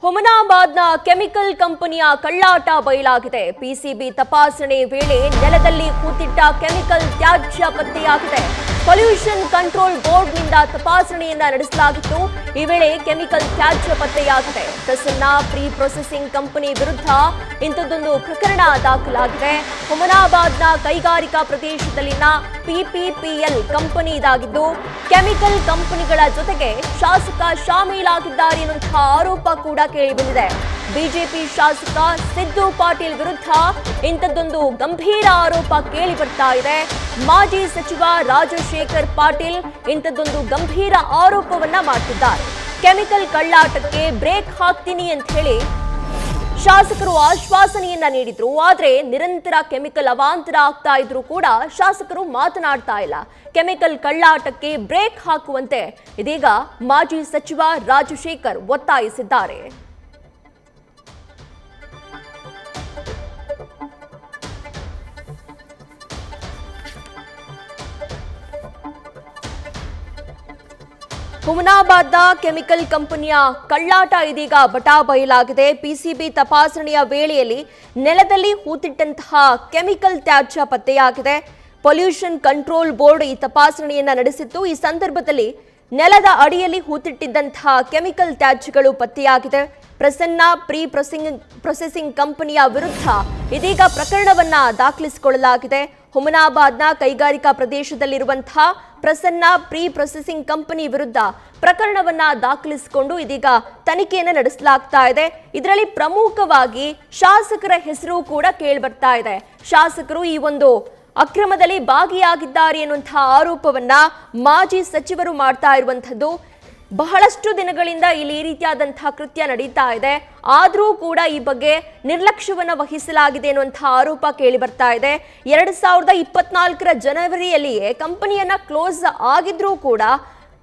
ಹುಮನಾಬಾದ್ನ chemical ಕಂಪನಿಯ ಕಳ್ಳಾಟ ಬಯಲಾಗಿದೆ. PCB ತಪಾಸಣೆ ವೇಳೆ ನೆಲದಲ್ಲಿ ಹೂತಿಟ್ಟ ಕೆಮಿಕಲ್ ತ್ಯಾಜ್ಯ ಪತ್ತೆಯಾಗಿದೆ. ಪೊಲ್ಯೂಷನ್ ಕಂಟ್ರೋಲ್ ಬೋರ್ಡ್ನಿಂದ ತಪಾಸಣೆಯನ್ನ ನಡೆಸಲಾಗಿತ್ತು. ಈ ವೇಳೆ ಕೆಮಿಕಲ್ ತ್ಯಾಜ್ಯ ಪತ್ತೆಯಾಗಿದೆ. ಪ್ರಸನ್ನ ಪ್ರೀ ಪ್ರೊಸೆಸಿಂಗ್ ಕಂಪನಿ ವಿರುದ್ಧ ಇಂಥದ್ದೊಂದು ಪ್ರಕರಣ ದಾಖಲಾಗಿದೆ. ಹುಮನಾಬಾದ್ನ ಕೈಗಾರಿಕಾ ಪ್ರದೇಶದಲ್ಲಿನ ಪಿಪಿಪಿಎಲ್ ಕಂಪನಿ ಇದಾಗಿದ್ದು ಕೆಮಿಕಲ್ ಕಂಪನಿಗಳ ಜೊತೆಗೆ ಶಾಸಕ ಶಾಮೀಲಾಗಿದ್ದಾರೆ ಎನ್ನುವಂತಹ ಆರೋಪ ಕೂಡ ಕೇಳಿಬಂದಿದೆ. ಬಿಜೆಪಿ ಶಾಸಕ ಸಿದ್ದು ಪಾಟೀಲ್ ವಿರುದ್ಧ ಇಂಥದ್ದೊಂದು ಗಂಭೀರ ಆರೋಪ ಕೇಳಿ ಬರ್ತಾ ಇದೆ. ಮಾಜಿ ಸಚಿವ ರಾಜಶೇಖರ್ ಪಾಟೀಲ್ ಇಂಥದ್ದೊಂದು ಗಂಭೀರ ಆರೋಪವನ್ನ ಮಾಡ್ತಿದ್ದಾರೆ. ಕೆಮಿಕಲ್ ಕಳ್ಳಾಟಕ್ಕೆ ಬ್ರೇಕ್ ಹಾಕ್ತೀನಿ ಅಂತ ಹೇಳಿ ಶಾಸಕರು ಆಶ್ವಾಸನೆಯನ್ನ ನೀಡಿದ್ರು. ಆದ್ರೆ ನಿರಂತರ ಕೆಮಿಕಲ್ ಅವಾಂತರ ಆಗ್ತಾ ಇದ್ರು ಕೂಡ ಶಾಸಕರು ಮಾತನಾಡ್ತಾ ಇಲ್ಲ. ಕೆಮಿಕಲ್ ಕಳ್ಳಾಟಕ್ಕೆ ಬ್ರೇಕ್ ಹಾಕುವಂತೆ ಇದೀಗ ಮಾಜಿ ಸಚಿವ ರಾಜಶೇಖರ್ ಒತ್ತಾಯಿಸಿದ್ದಾರೆ. ಹುಮನಾಬಾದ್ನ ಕೆಮಿಕಲ್ ಕಂಪನಿಯ ಕಳ್ಳಾಟ ಇದೀಗ ಬಯಲಾಗಿದೆ. ಪಿಸಿಬಿ ತಪಾಸಣೆಯ ವೇಳೆಯಲ್ಲಿ ನೆಲದಲ್ಲಿ ಹೂತಿಟ್ಟಂತಹ ಕೆಮಿಕಲ್ ತ್ಯಾಜ್ಯ ಪತ್ತೆಯಾಗಿದೆ. ಪೊಲ್ಯೂಷನ್ ಕಂಟ್ರೋಲ್ ಬೋರ್ಡ್ ಈ ತಪಾಸಣೆಯನ್ನ ನಡೆಸಿತ್ತು. ಈ ಸಂದರ್ಭದಲ್ಲಿ ನೆಲದ ಅಡಿಯಲ್ಲಿ ಹೂತಿಟ್ಟಿದ್ದಂತಹ ಕೆಮಿಕಲ್ ತ್ಯಾಜ್ಯಗಳು ಪತ್ತೆಯಾಗಿದೆ. ಪ್ರಸನ್ನ ಪ್ರೀ ಪ್ರೊಸೆಸಿಂಗ್ ಕಂಪನಿಯ ವಿರುದ್ಧ ಇದೀಗ ಪ್ರಕರಣವನ್ನ ದಾಖಲಿಸಿಕೊಳ್ಳಲಾಗಿದೆ. ಹುಮನಾಬಾದ್ನ ಕೈಗಾರಿಕಾ ಪ್ರದೇಶದಲ್ಲಿರುವಂತಹ ಪ್ರಸನ್ನ ಪ್ರೀ ಪ್ರೊಸೆಸಿಂಗ್ ಕಂಪನಿ ವಿರುದ್ಧ ಪ್ರಕರಣವನ್ನ ದಾಖಲಿಸಿಕೊಂಡು ಇದೀಗ ತನಿಖೆಯನ್ನು ನಡೆಸಲಾಗ್ತಾ ಇದೆ. ಇದರಲ್ಲಿ ಪ್ರಮುಖವಾಗಿ ಶಾಸಕರ ಹೆಸರು ಕೂಡ ಕೇಳಿಬರ್ತಾ ಇದೆ. ಶಾಸಕರು ಈ ಒಂದು ಅಕ್ರಮದಲ್ಲಿ ಭಾಗಿಯಾಗಿದ್ದಾರೆ ಎನ್ನುವಂತಹ ಆರೋಪವನ್ನ ಮಾಜಿ ಸಚಿವರು ಮಾಡ್ತಾ ಇರುವಂತದ್ದು. ಬಹಳಷ್ಟು ದಿನಗಳಿಂದ ಇಲ್ಲಿ ಈ ರೀತಿಯಾದಂತಹ ಕೃತ್ಯ ನಡೀತಾ ಇದೆ. ಆದರೂ ಕೂಡ ಈ ಬಗ್ಗೆ ನಿರ್ಲಕ್ಷ್ಯವನ್ನ ವಹಿಸಲಾಗಿದೆ ಎನ್ನುವಂತಹ ಆರೋಪ ಕೇಳಿ ಬರ್ತಾ ಇದೆ. 2024 ಜನವರಿಯಲ್ಲಿಯೇ ಕಂಪನಿಯನ್ನ ಕ್ಲೋಸ್ ಆಗಿದ್ರೂ ಕೂಡ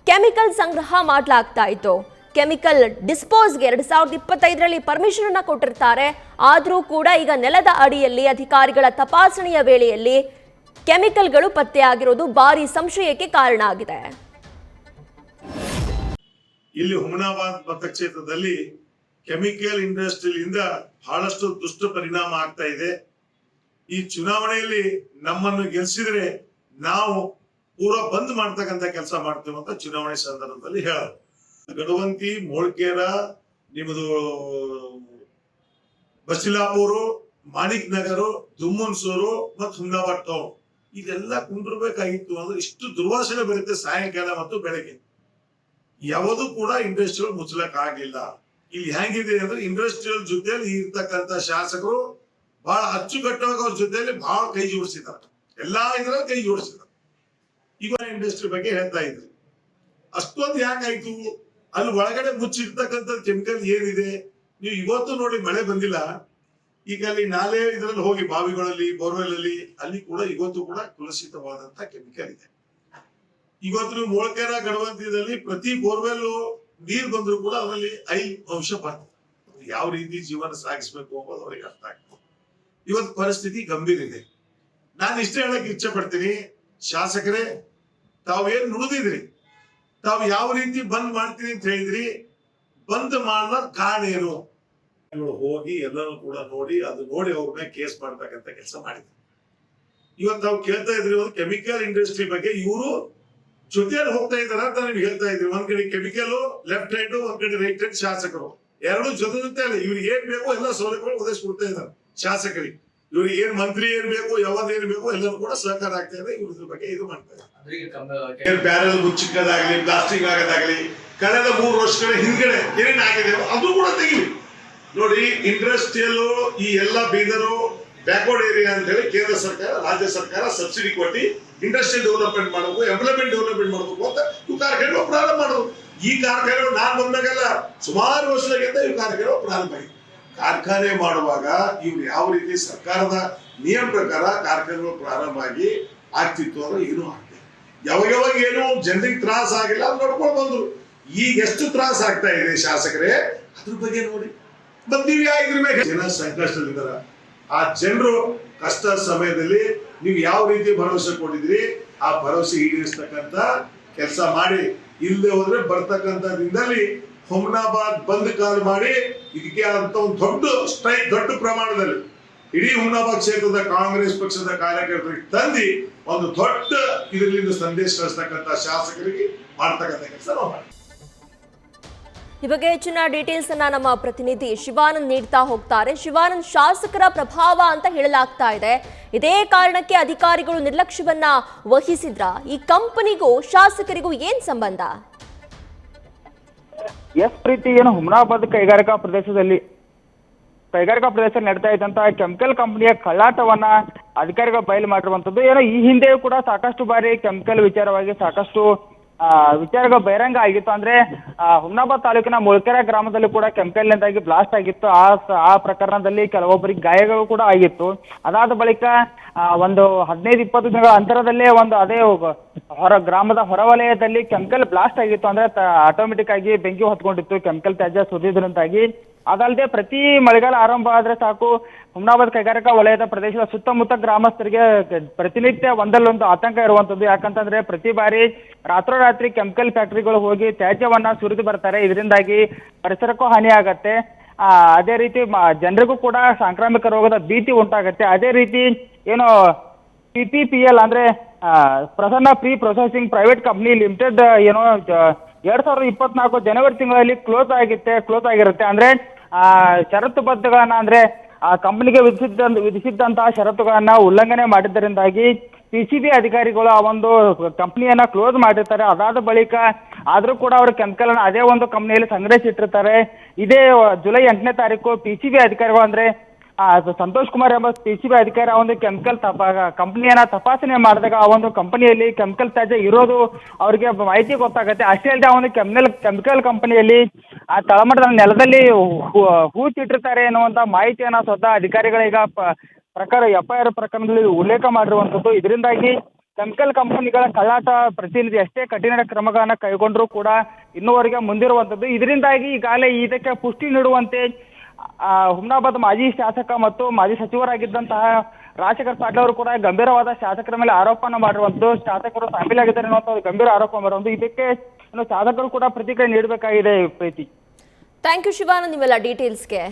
ಕೆಮಿಕಲ್ ಸಂಗ್ರಹ ಮಾಡಲಾಗ್ತಾ ಇತ್ತು. ಕೆಮಿಕಲ್ ಡಿಸ್ಪೋಸ್ಗೆ 2025ರಲ್ಲಿ ಪರ್ಮಿಷನ್ ಅನ್ನ ಕೊಟ್ಟಿರ್ತಾರೆ. ಆದರೂ ಕೂಡ ಈಗ ನೆಲದ ಅಡಿಯಲ್ಲಿ ಅಧಿಕಾರಿಗಳ ತಪಾಸಣೆಯ ವೇಳೆಯಲ್ಲಿ ಕೆಮಿಕಲ್ಗಳು ಪತ್ತೆಯಾಗಿರೋದು ಭಾರಿ ಸಂಶಯಕ್ಕೆ ಕಾರಣ ಆಗಿದೆ. ಇಲ್ಲಿ ಹುಮನಾಬಾದ್ ಮತಕ್ಷೇತ್ರದಲ್ಲಿ ಕೆಮಿಕಲ್ ಇಂಡಸ್ಟ್ರಿಯಿಂದ ಬಹಳಷ್ಟು ದುಷ್ಟ ಪರಿಣಾಮ ಆಗ್ತಾ ಇದೆ. ಈ ಚುನಾವಣೆಯಲ್ಲಿ ನಮ್ಮನ್ನು ಗೆಲ್ಸಿದ್ರೆ ನಾವು ಪೂರಾ ಬಂದ್ ಮಾಡ್ತಕ್ಕಂಥ ಕೆಲಸ ಮಾಡ್ತೇವೆ ಅಂತ ಚುನಾವಣೆ ಸಂದರ್ಭದಲ್ಲಿ ಹೇಳೋದು. ಗಡವಂತಿ, ಮೋಳ್ಕೇರ, ನಿಮ್ಮದು ಬಸಿಲಾಪುರು, ಮಾಣಿಕ್ ನಗರು, ದುಮ್ಮನ್ಸೂರು ಮತ್ತು ಹುಮನಾಬಾದ್ ಟೌನ್ ಇದೆಲ್ಲ ಕುಂದಿರ್ಬೇಕಾಗಿತ್ತು. ಅಂದ್ರೆ ಇಷ್ಟು ದುರ್ವಾಸನೆ ಬರುತ್ತೆ ಸಾಯಂಕಾಲ ಮತ್ತು ಬೆಳಗ್ಗೆ. ಯಾವುದು ಕೂಡ ಇಂಡಸ್ಟ್ರಿಯಲ್ ಮುಚ್ಚಲಕ್ ಆಗಿಲ್ಲ. ಇಲ್ಲಿ ಹೆಂಗಿದೆ ಅಂದ್ರೆ ಇಂಡಸ್ಟ್ರಿಯಲ್ ಜೊತೆಯಲ್ಲಿ ಇರ್ತಕ್ಕಂಥ ಶಾಸಕರು ಬಹಳ ಅಚ್ಚುಕಟ್ಟಾಗಿ ಅವ್ರ ಜೊತೆಯಲ್ಲಿ ಬಹಳ ಕೈ ಜೋಡಿಸಿದ್ದಾರೆ. ಎಲ್ಲಾ ಇದ್ರಲ್ಲಿ ಕೈ ಜೋಡಿಸಿದ್ದಾರೆ. ಈಗ ಇಂಡಸ್ಟ್ರಿ ಬಗ್ಗೆ ಹೇಳ್ತಾ ಇದ್ರಿ, ಅಷ್ಟೊಂದು ಯಾಕಾಯ್ತು? ಅಲ್ಲಿ ಒಳಗಡೆ ಮುಚ್ಚಿರ್ತಕ್ಕಂಥ ಕೆಮಿಕಲ್ ಏನಿದೆ ನೀವು ಇವತ್ತು ನೋಡಿ, ಮಳೆ ಬಂದಿಲ್ಲ, ಈಗ ಅಲ್ಲಿ ನಾಲೆ ಇದರಲ್ಲಿ ಹೋಗಿ ಬಾವಿಗಳಲ್ಲಿ, ಬೋರ್ವೆಲ್ ಅಲ್ಲಿ ಅಲ್ಲಿ ಕೂಡ ಇವತ್ತು ಕೂಡ ಕಲುಷಿತವಾದಂತ ಕೆಮಿಕಲ್ ಇದೆ. ಇವತ್ತು ನೀವು ಮೊಳಕೆರ ಗಡವಂತಿಯಲ್ಲಿ ಪ್ರತಿ ಬೋರ್ವೆಲ್ ನೀರು ಬಂದ್ರು ಕೂಡ ಅದರಲ್ಲಿ ಅಂಶ ಬರ್ತದೆ. ಯಾವ ರೀತಿ ಜೀವನ ಸಾಗಿಸ್ಬೇಕು ಅನ್ನೋದು ಅವರಿಗೆ ಅರ್ಥ ಆಗ್ತದೆ. ಇವತ್ತು ಪರಿಸ್ಥಿತಿ ಗಂಭೀರ ಇದೆ. ನಾನು ಇಷ್ಟೇ ಹೇಳಕ್ ಇಚ್ಛೆ ಪಡ್ತೀನಿ, ಶಾಸಕರೇ ತಾವೇನ್ ನುಡಿದಿದ್ರಿ, ತಾವು ಯಾವ ರೀತಿ ಬಂದ್ ಮಾಡ್ತೀನಿ ಅಂತ ಹೇಳಿದ್ರಿ, ಬಂದ್ ಮಾಡೋ ಕಾರಣ ಏನು? ಹೋಗಿ ಎಲ್ಲರೂ ಕೂಡ ನೋಡಿ, ಅದು ನೋಡಿ ಅವ್ರ ಮೇಲೆ ಕೇಸ್ ಮಾಡ್ತಕ್ಕಂಥ ಕೆಲಸ ಮಾಡಿದ್ರು. ಇವತ್ತು ತಾವು ಕೇಳ್ತಾ ಇದ್ರಿ ಒಂದು ಕೆಮಿಕಲ್ ಇಂಡಸ್ಟ್ರಿ ಬಗ್ಗೆ ಇವರು ಜೊತೆಯಲ್ಲಿ ಹೋಗ್ತಾ ಇದಾರೆ ಅಂತ ನೀವು ಹೇಳ್ತಾ ಇದ್ರಿ. ಒಂದ್ ಕಡೆ ಕೆಮಿಕಲ್ ಲೆಫ್ಟ್ ಹ್ಯಾಂಡ್, ಒಂದ್ ಕಡೆ ರೈಟ್ ಹ್ಯಾಂಡ್ ಶಾಸಕರು ಎರಡು ಜೊತೆ ಜೊತೆ ಇವ್ರಿಗೆ ಏನ್ ಬೇಕು ಎಲ್ಲ ಸೌಲಭ್ಯಗಳು ಒದಗಿಸ್ಕೊಡ್ತಾ ಇದ್ದಾರೆ ಶಾಸಕರಿಗೆ. ಇವ್ರಿಗೆ ಏನ್ ಮಂತ್ರಿ ಏನ್ ಬೇಕು, ಯಾವ್ದು ಏನ್ ಬೇಕು ಎಲ್ಲರೂ ಕೂಡ ಸಹಕಾರ ಆಗ್ತಾ ಇದೆ. ಇವ್ರ ಬಗ್ಗೆ ಇದು ಮಾಡ್ತಾ ಇದ್ದಾರೆ. ಬ್ಯಾರಲ್ ಮುಚ್ಚಿಕ್ಕದಾಗ್ಲಿ, ಪ್ಲಾಸ್ಟಿಕ್ ಆಗೋದಾಗ್ಲಿ ಕಳೆದ 3 ವರ್ಷಗಳ ಹಿಂದ್ಗಡೆ ಏನೇನ್ ಆಗಿದೆ ಅದು ಕೂಡ ತೆಗಿಲಿ. ನೋಡಿ, ಇಂಡಸ್ಟ್ರಿಯಲ್ ಈ ಎಲ್ಲ ಬೀದರು ಬ್ಯಾಕ್ವರ್ಡ್ ಏರಿಯಾ ಅಂತ ಹೇಳಿ ಕೇಂದ್ರ ಸರ್ಕಾರ, ರಾಜ್ಯ ಸರ್ಕಾರ ಸಬ್ಸಿಡಿ ಕೊಟ್ಟು ಇಂಡಸ್ಟ್ರಿಯಲ್ ಡೆವಲಪ್ಮೆಂಟ್ ಮಾಡಬೇಕು, ಎಂಪ್ಲಾಯ್ಮೆಂಟ್ ಡೆವಲಪ್ಮೆಂಟ್ ಮಾಡಬೇಕು ಅಂತ ಇವು ಕಾರ್ಖಾನೆಗಳು ಪ್ರಾರಂಭ ಮಾಡೋದು. ಈ ಕಾರ್ಖಾನೆಗಳು ನಾನ್ ಬಂದಾಗೆಲ್ಲ ಸುಮಾರು ವರ್ಷಗಳಿಂದ ಇವು ಕಾರ್ಖಾನೆಗಳು ಪ್ರಾರಂಭ ಆಗಿದೆ. ಕಾರ್ಖಾನೆ ಮಾಡುವಾಗ ಇವ್ರು ಯಾವ ರೀತಿ ಸರ್ಕಾರದ ನಿಯಮ ಪ್ರಕಾರ ಕಾರ್ಖಾನೆಗಳು ಪ್ರಾರಂಭ ಆಗಿ ಆಗ್ತಿತ್ತು ಅಂದ್ರೆ ಏನೂ ಆಗ್ತದೆ. ಯಾವಾಗ ಏನು ಜನರಿಗೆ ತ್ರಾಸ ಆಗಿಲ್ಲ ಅದು ನೋಡ್ಕೊಂಡು ಬಂದ್ರು. ಈಗ ಎಷ್ಟು ತ್ರಾಸ ಆಗ್ತಾ ಇದೆ ಶಾಸಕರೇ, ಅದ್ರ ಬಗ್ಗೆ ನೋಡಿ. ಬಂದೀವಿ ಇದ್ರ ಮೇಲೆ ಜನ ಸಂಕಷ್ಟದಲ್ಲಿದ್ದಾರ. ಆ ಜನರು ಕಷ್ಟ ಸಮಯದಲ್ಲಿ ನೀವು ಯಾವ ರೀತಿ ಭರವಸೆ ಕೊಟ್ಟಿದ್ರಿ ಆ ಭರವಸೆ ಈಡೇರಿಸ್ತಕ್ಕಂಥ ಕೆಲಸ ಮಾಡಿ. ಇಲ್ಲದೆ ಹೋದ್ರೆ ಬರ್ತಕ್ಕಂಥ ದಿನದಲ್ಲಿ ಹುಮ್ನಾಬಾದ್ ಬಂದ್ ಕಾಲ್ ಮಾಡಿ ಇದಕ್ಕೆ ಆದಂತ ಒಂದು ದೊಡ್ಡ ಸ್ಟ್ರೈಕ್, ದೊಡ್ಡ ಪ್ರಮಾಣದಲ್ಲಿ ಇಡೀ ಹುಮ್ನಾಬಾದ್ ಕ್ಷೇತ್ರದ ಕಾಂಗ್ರೆಸ್ ಪಕ್ಷದ ಕಾರ್ಯಕರ್ತರಿಗೆ ತಂದು ಒಂದು ದೊಡ್ಡ ಇದರಿಂದ ಸಂದೇಶ ಕಳಿಸ್ತಕ್ಕಂಥ ಶಾಸಕರಿಗೆ ಮಾಡ್ತಕ್ಕಂಥ ಕೆಲಸ ನಾವು ಮಾಡ್ತೀವಿ. ಈ ಬಗ್ಗೆ ಹೆಚ್ಚಿನ ಡೀಟೇಲ್ಸ್ ಅನ್ನ ನಮ್ಮ ಪ್ರತಿನಿಧಿ ಶಿವಾನಂದ್ ನೀಡ್ತಾ ಹೋಗ್ತಾರೆ. ಶಿವಾನಂದ್, ಶಾಸಕರ ಪ್ರಭಾವ ಅಂತ ಹೇಳಲಾಗ್ತಾ ಇದೆ, ಇದೇ ಕಾರಣಕ್ಕೆ ಅಧಿಕಾರಿಗಳು ನಿರ್ಲಕ್ಷ್ಯವನ್ನ ವಹಿಸಿದ್ರ? ಈ ಕಂಪನಿಗೂ ಶಾಸಕರಿಗೂ ಏನ್ ಸಂಬಂಧ? ಎಸ್ ಪ್ರೀತಿ, ಏನು ಹುಮ್ನಾಬಾದ್ ಕೈಗಾರಿಕಾ ಪ್ರದೇಶದಲ್ಲಿ ನಡೀತಾ ಇದ್ದಂತಹ ಕೆಮಿಕಲ್ ಕಂಪನಿಯ ಕಳ್ಳಾಟವನ್ನ ಅಧಿಕಾರಿಗಳು ಬಯಲು ಮಾಡಿರುವಂತದ್ದು. ಏನೋ ಈ ಹಿಂದೆಯೂ ಕೂಡ ಸಾಕಷ್ಟು ಬಾರಿ ಕೆಮಿಕಲ್ ವಿಚಾರವಾಗಿ ಸಾಕಷ್ಟು ವಿಚಾರಗಳು ಬಹಿರಂಗ ಆಗಿತ್ತು. ಅಂದ್ರೆ ಹುಮ್ನಾಬಾದ್ ತಾಲೂಕಿನ ಮುಳ್ಕೆರೆ ಗ್ರಾಮದಲ್ಲಿ ಕೂಡ ಕೆಮಿಕಲ್ನಿಂದಾಗಿ ಬ್ಲಾಸ್ಟ್ ಆಗಿತ್ತು. ಆ ಪ್ರಕರಣದಲ್ಲಿ ಕೆಲವೊಬ್ಬರಿಗೆ ಗಾಯಗಳು ಕೂಡ ಆಗಿತ್ತು. ಅದಾದ ಬಳಿಕ ಒಂದು 15-20 ದಿನಗಳ ಅಂತರದಲ್ಲೇ ಒಂದು ಅದೇ ಗ್ರಾಮದ ಹೊರವಲಯದಲ್ಲಿ ಕೆಮಿಕಲ್ ಬ್ಲಾಸ್ಟ್ ಆಗಿತ್ತು. ಅಂದ್ರೆ ಆಟೋಮೆಟಿಕ್ ಆಗಿ ಬೆಂಕಿ ಹೊತ್ಕೊಂಡಿತ್ತು, ಕೆಮಿಕಲ್ ತ್ಯಾಜ್ಯ ಸುರಿದ್ರಿಂದಾಗಿ. ಅದಲ್ಲದೆ ಪ್ರತಿ ಮಳೆಗಾಲ ಆರಂಭ ಆದ್ರೆ ಸಾಕು ಹುಮ್ನಾಬಾದ್ ಕೈಗಾರಿಕಾ ವಲಯದ ಪ್ರದೇಶದ ಸುತ್ತಮುತ್ತ ಗ್ರಾಮಸ್ಥರಿಗೆ ಪ್ರತಿನಿತ್ಯ ಒಂದಲ್ಲೊಂದು ಆತಂಕ ಇರುವಂತದ್ದು. ಯಾಕಂತಂದ್ರೆ ಪ್ರತಿ ಬಾರಿ ರಾತ್ರೋರಾತ್ರಿ ಕೆಮಿಕಲ್ ಫ್ಯಾಕ್ಟರಿಗಳು ಹೋಗಿ ತ್ಯಾಜ್ಯವನ್ನ ಸುರಿದು ಬರ್ತಾರೆ. ಇದರಿಂದಾಗಿ ಪರಿಸರಕ್ಕೂ ಹಾನಿ ಆಗತ್ತೆ. ಅದೇ ರೀತಿ ಜನರಿಗೂ ಕೂಡ ಸಾಂಕ್ರಾಮಿಕ ರೋಗದ ಭೀತಿ ಉಂಟಾಗತ್ತೆ. ಅದೇ ರೀತಿ ಏನು PPPL ಅಂದ್ರೆ Prasanna pre processing private company limited ಏನೋ 2024 ಜನವರಿ ತಿಂಗಳಲ್ಲಿ ಕ್ಲೋಸ್ ಆಗಿರುತ್ತೆ. ಅಂದ್ರೆ ಷರತ್ತುಬದ್ಧಗಳನ್ನ ಅಂದ್ರೆ ಆ ಕಂಪನಿಗೆ ವಿಧಿಸಿದ್ದಂತಹ ಷರತ್ತುಗಳನ್ನ ಉಲ್ಲಂಘನೆ ಮಾಡಿದ್ದರಿಂದಾಗಿ PCB ಅಧಿಕಾರಿಗಳು ಆ ಒಂದು ಕಂಪನಿಯನ್ನ ಕ್ಲೋಸ್ ಮಾಡಿರ್ತಾರೆ. ಅದಾದ ಬಳಿಕ ಆದ್ರೂ ಕೂಡ ಅವರು ಕೆಮಿಕಲ್ ಅನ್ನ ಅದೇ ಒಂದು ಕಂಪನಿಯಲ್ಲಿ ಸಂಗ್ರಹಿಸಿಟ್ಟಿರ್ತಾರೆ. ಇದೇ ಜುಲೈ 8ನೇ ತಾರೀಕು PCB ಅಧಿಕಾರಿಗಳು ಅಂದ್ರೆ ಸಂತೋಷ್ ಕುಮಾರ್ ಎಂಬ PCB ಅಧಿಕಾರಿ ಆ ಒಂದು ಕೆಮಿಕಲ್ ಕಂಪನಿಯನ್ನ ತಪಾಸಣೆ ಮಾಡಿದಾಗ ಆ ಒಂದು ಕಂಪನಿಯಲ್ಲಿ ಕೆಮಿಕಲ್ ತ್ಯಾಜ್ಯ ಇರೋದು ಅವರಿಗೆ ಮಾಹಿತಿ ಗೊತ್ತಾಗುತ್ತೆ. ಅಷ್ಟೇ ಅಲ್ಲದೆ ಆ ಒಂದು ಕೆಮಿಕಲ್ ಕಂಪನಿಯಲ್ಲಿ ಆ ತಳಮಟ್ಟದ ನೆಲದಲ್ಲಿ ಹೂಚಿಟ್ಟಿರ್ತಾರೆ ಎನ್ನುವಂತ ಮಾಹಿತಿಯನ್ನ ಸ್ವತಃ ಅಧಿಕಾರಿಗಳೀಗ FIR ಪ್ರಕರಣದಲ್ಲಿ ಉಲ್ಲೇಖ ಮಾಡಿರುವಂತದ್ದು. ಇದರಿಂದಾಗಿ ಕೆಮಿಕಲ್ ಕಂಪನಿಗಳ ಕಳ್ಳಾಟ ಪ್ರತಿನಿಧಿ ಎಷ್ಟೇ ಕಠಿಣ ಕ್ರಮಗಳನ್ನ ಕೈಗೊಂಡ್ರೂ ಕೂಡ ಇನ್ನೂವರೆಗೆ ಮುಂದಿರುವಂತದ್ದು. ಇದರಿಂದಾಗಿ ಈಗಾಗಲೇ ಇದಕ್ಕೆ ಪುಷ್ಟಿ ನೀಡುವಂತೆ ಹುಮ್ನಾಬಾದ್ ಮಾಜಿ ಶಾಸಕ ಮತ್ತು ಮಾಜಿ ಸಚಿವರಾಗಿದ್ದಂತಹ ರಾಜಶೇಖರ್ ಪಾಟೀಲ್ ಅವರು ಕೂಡ ಗಂಭೀರವಾದ ಶಾಸಕರ ಮೇಲೆ ಆರೋಪನ ಮಾಡಿರುವಂತದ್ದು. ಶಾಸಕರು ಶಾಮೀಲಾಗಿದ್ದಾರೆ ಅನ್ನುವಂಥ ಗಂಭೀರ ಆರೋಪ ಮಾಡಿರುವಂತದ್ದು. ಇದಕ್ಕೆ ಶಾಸಕರು ಕೂಡ ಪ್ರತಿಕ್ರಿಯೆ ನೀಡಬೇಕಾಗಿದೆ ಪ್ರೀತಿ. ಥ್ಯಾಂಕ್ ಯು ಶಿವಾನಂದ್, ನಿಮ್ಮೆಲ್ಲ ಡೀಟೇಲ್ಸ್ಗೆ.